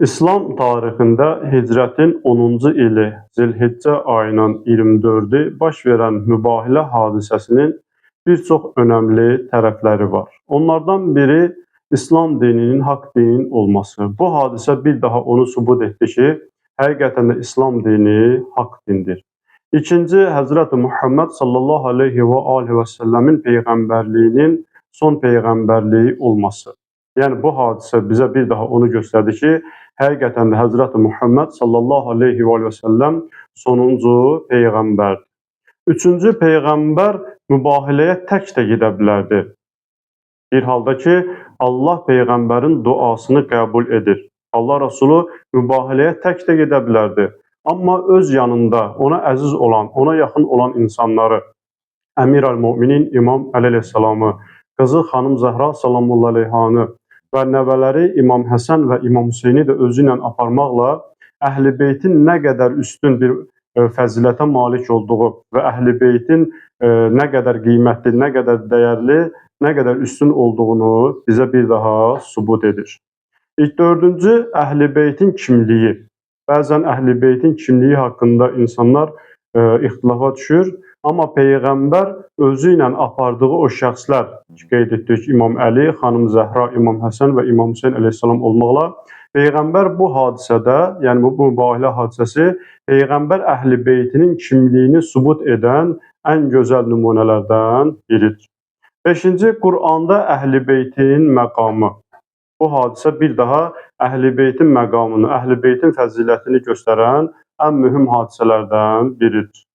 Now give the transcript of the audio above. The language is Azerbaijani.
İslam tarixində hicrətin 10-cu ili Zilhiccə ayının 24-ü baş verən mübahilə hadisəsinin bir çox önəmli tərəfləri var. Onlardan biri İslam dininin haqq din olması. Bu hadisə bir daha onu sübut etdi ki, həqiqətən də İslam dini haqq dindir. İkinci, Həzrəti Muhammed sallallahu aleyhi və alihi və səlləmin peyğəmbərliyinin son peyğəmbərliyi olması. Yəni bu hadisə bizə bir daha onu göstərdi ki, həqiqətən də Həzrəti Muhammed sallallahu aleyhi və səlləm sonuncu peyğəmbərdir. Üçüncü, peyğəmbər mübahiləyə tək də gedə bilərdi. Bir halda ki, Allah peyğəmbərin duasını qəbul edir. Allah Rasulü mübahiləyə tək də gedə bilərdi. Amma öz yanında ona əziz olan, ona yaxın olan insanları, Əmir-əl-Müminin İmam Əli əleyhissalamı, qızı xanım Zəhra salamullahi aleyhanı və nəvələri İmam Həsən və İmam Hüseyni də özü ilə aparmaqla Əhl-i Beytin nə qədər üstün bir fəzilətə malik olduğu və Əhl-i Beytin nə qədər qiymətli, nə qədər dəyərli, nə qədər üstün olduğunu bizə bir daha sübut edir. Dördüncü, Əhl-i Beytin kimliyi. Bəzən Əhl-i Beytin kimliyi haqqında insanlar ixtilafa düşür. Amma Peyğəmbər özü ilə apardığı o şəxslər, qeyd etdik, İmam Əli, xanım Zəhra, İmam Həsən və İmam Hüseyn əleyhissalam olmaqla, Peyğəmbər bu hadisədə, yəni bu mübahilə hadisəsi, Peyğəmbər Əhl-i Beytinin kimliyini sübut edən ən gözəl nümunələrdən biridir. Beşinci, Quranda Əhl-i Beytin məqamı. Bu hadisə bir daha Əhl-i Beytin məqamını, Əhl-i Beytin fəzilətini göstərən ən mühüm hadisələrdən biridir.